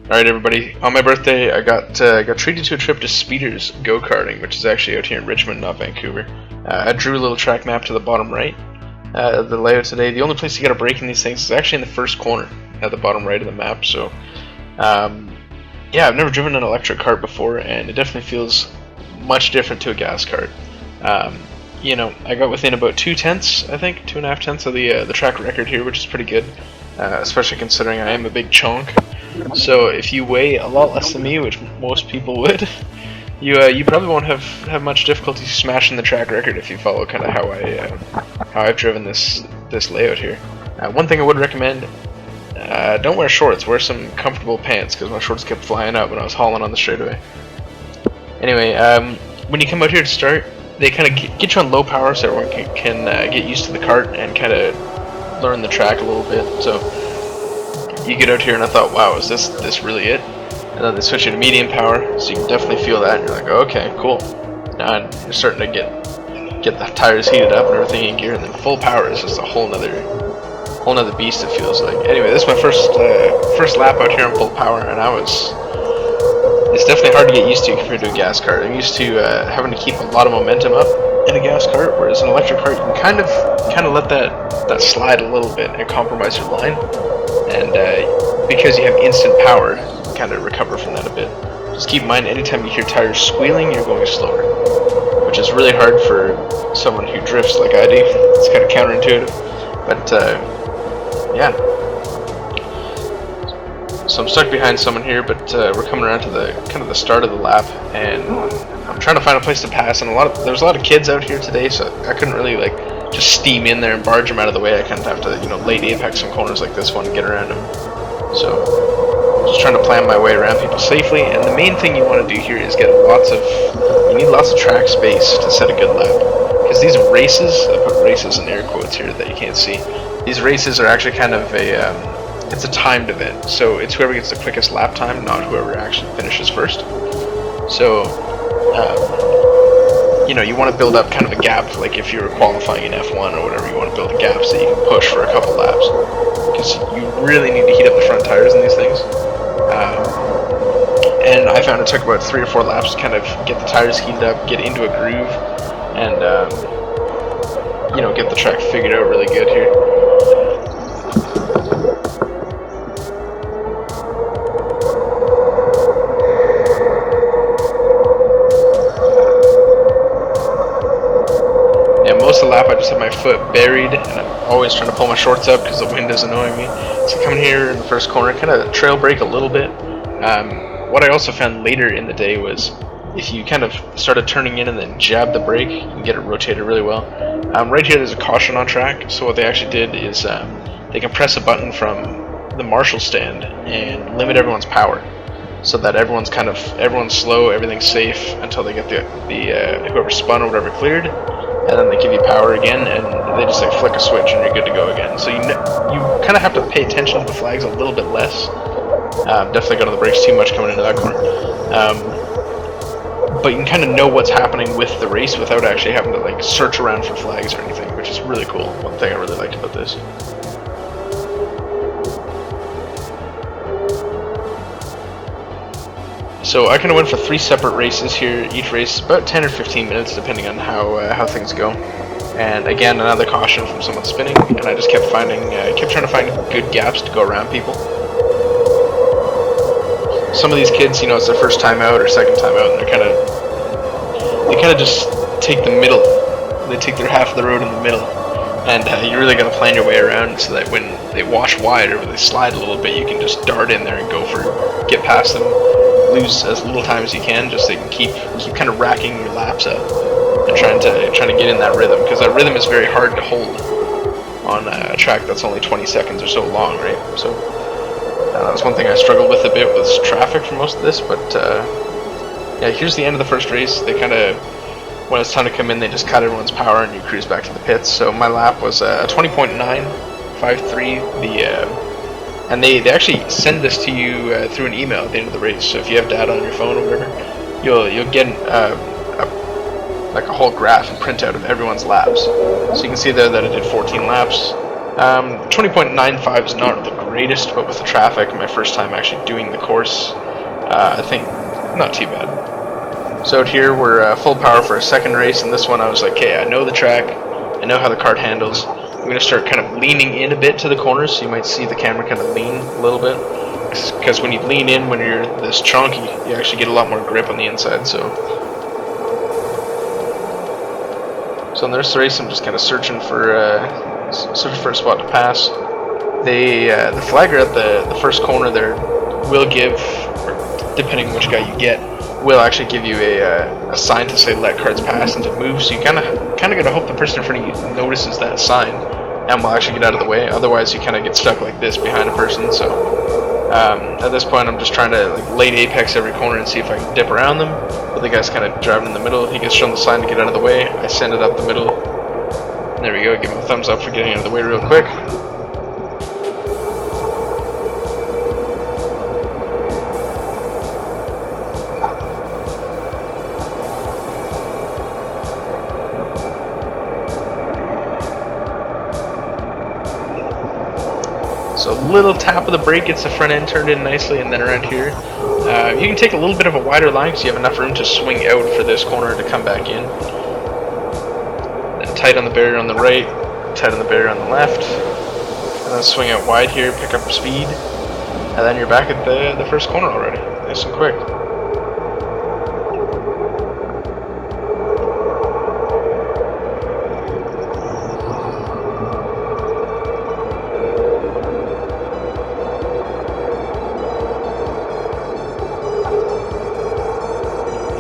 Alright everybody, on my birthday I got treated to a trip to Speeders Karting, which is actually out here in Richmond, not Vancouver. I drew a little track map to the bottom right. The layout today, the only place you get a break in these things is actually in the first corner at the bottom right of the map. So yeah, I've never driven an electric kart before, and it definitely feels much different to a gas kart. You know, I got within about 2/10, I think, 2.5 tenths of the track record here, which is pretty good, especially considering I am a big chonk. So if you weigh a lot less than me, which most people would, you probably won't have much difficulty smashing the track record if you follow kind of how I've driven this layout here. One thing I would recommend: don't wear shorts. Wear some comfortable pants, because my shorts kept flying out when I was hauling on the straightaway. Anyway, when you come out here to start, they kind of get you on low power so everyone can get used to the kart and kind of learn the track a little bit. So you get out here and I thought, wow, is this really it? And then they switch you to medium power, so you can definitely feel that, and you're like, oh, okay, cool. Now you're starting to get the tires heated up and everything in gear, and then full power is just a whole nother beast, it feels like. Anyway, this is my first lap out here on full power, and it's definitely hard to get used to compared to a gas kart. I'm used to having to keep a lot of momentum up in a gas kart, whereas an electric kart you can kind of let that slide a little bit and compromise your line. And because you have instant power, you can kind of recover from that a bit. Just keep in mind, anytime you hear tires squealing, you're going slower, which is really hard for someone who drifts like I do. It's kind of counterintuitive, but yeah. So I'm stuck behind someone here, but we're coming around to the start of the lap, and I'm trying to find a place to pass. And there's a lot of kids out here today, so I couldn't really just steam in there and barge them out of the way. I kind of have to, late apex some corners like this one and get around them. So just trying to plan my way around people safely. And the main thing you want to do here is you need lots of track space to set a good lap. Because these races, I put races in air quotes here that you can't see. These races are actually kind of it's a timed event. So it's whoever gets the quickest lap time, not whoever actually finishes first. So you want to build up kind of a gap, like if you're qualifying in F1 or whatever, you want to build a gap so you can push for a couple laps, because you really need to heat up the front tires in these things. And I found it took about 3 or 4 laps to kind of get the tires heated up, get into a groove, and get the track figured out really good here. Most of the lap I just have my foot buried, and I'm always trying to pull my shorts up because the wind is annoying me. So coming here in the first corner, kind of trail brake a little bit. What I also found later in the day was if you kind of started turning in and then jab the brake, you can get it rotated really well. Right here there's a caution on track, so what they actually did is they can press a button from the Marshall stand and limit everyone's power, so that everyone's slow, everything's safe until they get the whoever spun or whatever cleared. And then they give you power again, and they just flick a switch and you're good to go again. So you kind of have to pay attention to the flags a little bit less. Definitely got on the brakes too much coming into that corner. But you can kind of know what's happening with the race without actually having to search around for flags or anything, which is really cool. One thing I really liked about this. So I kind of went for 3 separate races here. Each race about 10 or 15 minutes, depending on how things go. And again, another caution from someone spinning, and I just kept trying to find good gaps to go around people. Some of these kids, it's their first time out or second time out, and they kind of just take the middle. They take their half of the road in the middle, and you really got to plan your way around so that when they wash wide or they slide a little bit, you can just dart in there and get past them. Lose as little time as you can, just so you can keep kind of racking your laps up and trying to get in that rhythm, because that rhythm is very hard to hold on a track that's only 20 seconds or so long, right? So that was one thing I struggled with a bit, was traffic for most of this. But yeah, here's the end of the first race. They when it's time to come in, they just cut everyone's power and you cruise back to the pits. So my lap was 20.953. And they actually send this to you through an email at the end of the race. So if you have data on your phone or whatever, you'll get a whole graph and printout of everyone's laps. So you can see there that I did 14 laps. 20.95 is not the greatest, but with the traffic, my first time actually doing the course, I think not too bad. So out here we're full power for a second race, and this one I was like, okay, I know the track, I know how the kart handles. I'm going to start kind of leaning in a bit to the corners, so you might see the camera kind of lean a little bit. Because when you lean in, when you're this chonky, you actually get a lot more grip on the inside. So in this race, I'm just kind of searching for a spot to pass. The flagger at the first corner there will give, or depending on which guy you get, will actually give you a sign to say let carts pass and to move. So you kind of gotta hope the person in front of you notices that sign and will actually get out of the way. Otherwise, you kind of get stuck like this behind a person. So at this point, I'm just trying to like late apex every corner and see if I can dip around them. But the guy's kind of driving in the middle. He gets shown the sign to get out of the way. I send it up the middle. There we go. Give him a thumbs up for getting out of the way real quick. So a little tap of the brake gets the front end turned in nicely, and then around here, you can take a little bit of a wider line because you have enough room to swing out for this corner to come back in. Then tight on the barrier on the right, tight on the barrier on the left, and then swing out wide here, pick up speed, and then you're back at the first corner already, nice and quick.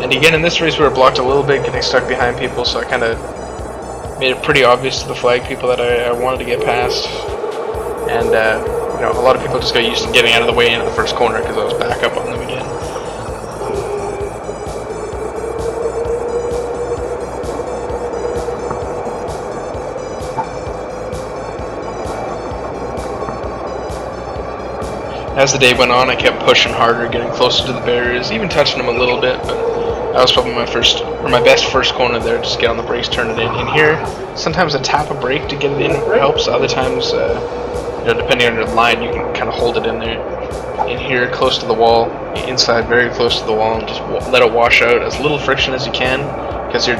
And again, in this race we were blocked a little bit, getting stuck behind people, so I kind of made it pretty obvious to the flag people that I wanted to get past. And you know, a lot of people just got used to getting out of the way into the first corner because I was back up on them again. As the day went on, I kept pushing harder, getting closer to the barriers, even touching them a little bit, but that was probably my best first corner there. Just get on the brakes, turn it in. In here, sometimes a tap of brake to get it in helps. Other times, you know, depending on your line, you can kind of hold it in there. In here, close to the wall, inside, very close to the wall, and just let it wash out as little friction as you can, because you're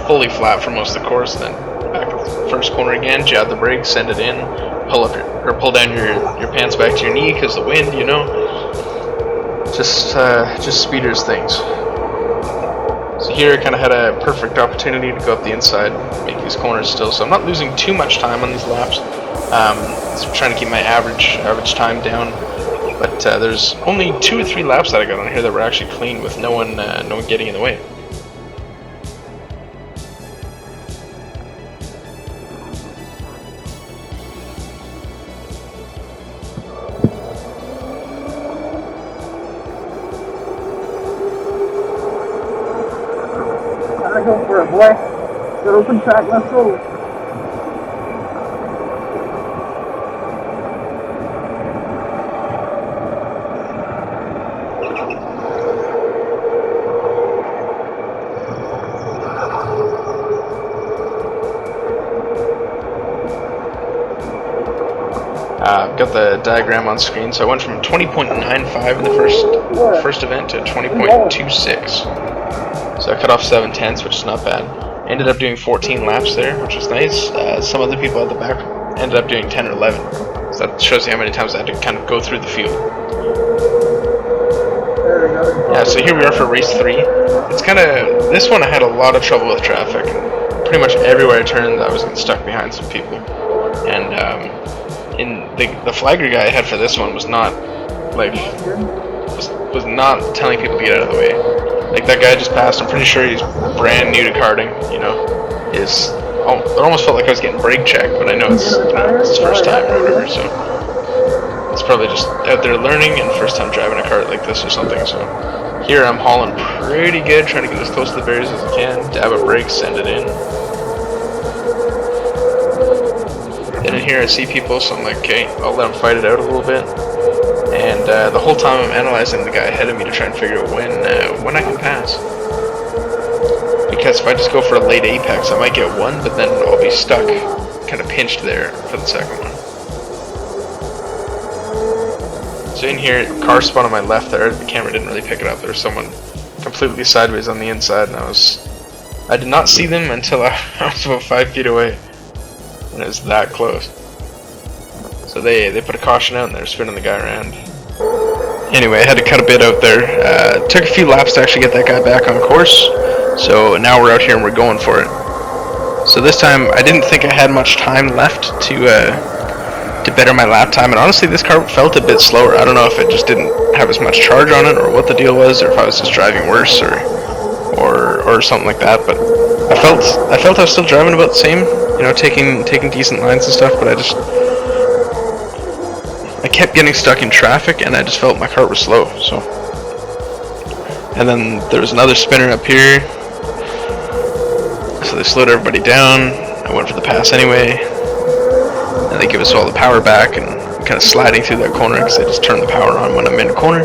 fully flat for most of the course. Then back at the first corner again, jab the brakes, send it in, pull down your pants back to your knee because the wind, you know. Just speeders things. So here I kind of had a perfect opportunity to go up the inside, make these corners still. So I'm not losing too much time on these laps. So I'm trying to keep my average time down. But there's only 2 or 3 laps that I got on here that were actually clean with no one getting in the way. Go for it, boy. Good open track, let's go. I've got the diagram on screen, so I went from 20.95 in the first event to 20.26. So I cut off 7/10, which is not bad. Ended up doing 14 laps there, which was nice. Some other people at the back ended up doing 10 or 11. So that shows you how many times I had to kind of go through the field. Yeah, so here we are for race 3. It's kind of, this one I had a lot of trouble with traffic. Pretty much everywhere I turned I was getting stuck behind some people. And the flagger guy I had for this one was not, like, was not telling people to get out of the way. Like, that guy just passed, I'm pretty sure he's brand new to karting, you know. It almost felt like I was getting brake checked, but I know it's, you know, it's his first time or whatever, so it's probably just out there learning and first time driving a kart like this or something. So here I'm hauling pretty good, trying to get as close to the barriers as I can, dab a brake, send it in. Then in here I see people, so I'm like, okay, I'll let them fight it out a little bit. And the whole time I'm analyzing the guy ahead of me to try and figure out when I can pass. Because if I just go for a late apex, I might get one, but then I'll be stuck, kind of pinched there for the second one. So in here, car spun on my left there. The camera didn't really pick it up. There was someone completely sideways on the inside, and I did not see them until I was about 5 feet away, and it was that close. So they put a caution out and they're spinning the guy around. Anyway, I had to cut a bit out there. Took a few laps to actually get that guy back on course. So now we're out here and we're going for it. So this time I didn't think I had much time left to better my lap time, and honestly this car felt a bit slower. I don't know if it just didn't have as much charge on it or what the deal was, or if I was just driving worse or something like that, but I felt I was still driving about the same, you know, taking decent lines and stuff, but I kept getting stuck in traffic and I just felt my car was slow. So, and then there was another spinner up here, so they slowed everybody down. I went for the pass anyway, and they give us all the power back, and I'm kind of sliding through that corner because I just turn the power on when I'm in a corner.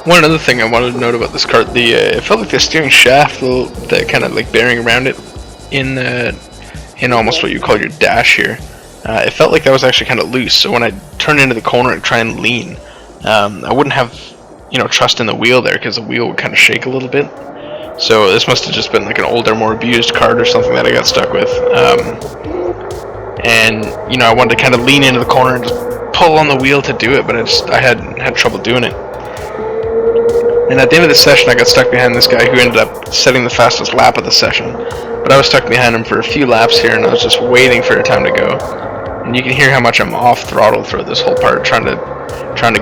One other thing I wanted to note about this kart, it felt like the steering shaft, the kind of like bearing around it in almost what you call your dash here, it felt like that was actually kind of loose. So when I turn into the corner and try and lean, I wouldn't have, you know, trust in the wheel there because the wheel would kind of shake a little bit. So this must have just been like an older, more abused kart or something that I got stuck with. And you know, I wanted to kind of lean into the corner and just pull on the wheel to do it, but I had trouble doing it. And at the end of the session, I got stuck behind this guy who ended up setting the fastest lap of the session. But I was stuck behind him for a few laps here, and I was just waiting for a time to go. And you can hear how much I'm off throttle throughout this whole part, trying to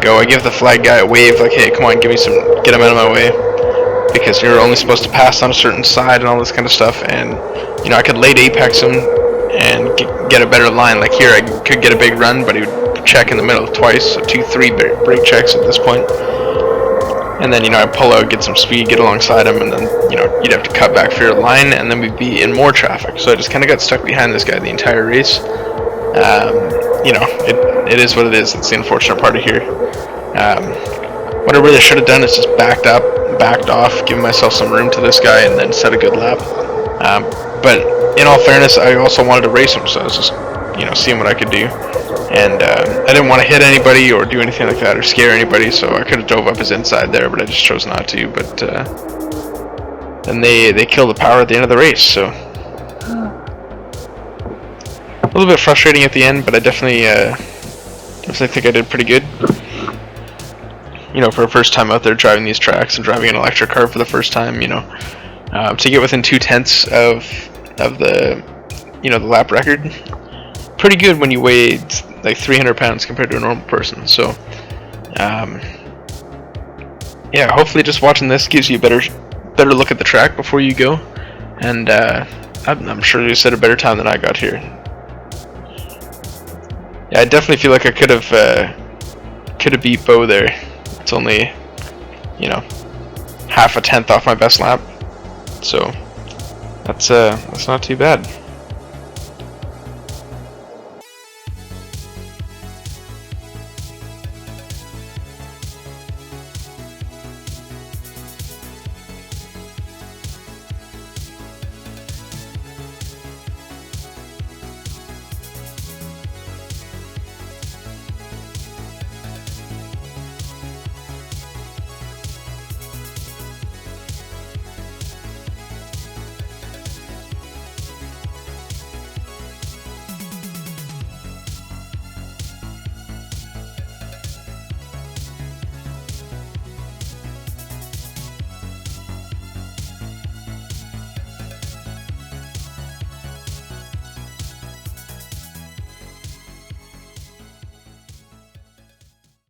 go. I give the flag guy a wave, like, hey, come on, get him out of my way, because you're only supposed to pass on a certain side and all this kind of stuff. And you know, I could late apex him and get a better line. Like here, I could get a big run, but he would check in the middle twice, so 2-3 brake checks at this point. And then, you know, I'd pull out, get some speed, get alongside him, and then, you know, you'd have to cut back for your line, and then we'd be in more traffic. So I just kind of got stuck behind this guy the entire race. You know, it is what it is. It's the unfortunate part of here. What I really should have done is just backed off, given myself some room to this guy, and then set a good lap. But in all fairness, I also wanted to race him, so I was just, you know, seeing what I could do. And I didn't want to hit anybody or do anything like that or scare anybody, so I could have dove up his inside there, but I just chose not to. But then they killed the power at the end of the race, so a little bit frustrating at the end, but I definitely think I did pretty good. You know, for a first time out there driving these tracks and driving an electric car for the first time, you know, to get within 2/10 of the, you know, the lap record, pretty good when you weigh like 300 pounds compared to a normal person. So yeah, hopefully just watching this gives you a better look at the track before you go, and I'm sure you set a better time than I got here. Yeah, I definitely feel like I could have beat Bo there. It's only, you know, 1/2 a tenth off my best lap, so that's not too bad.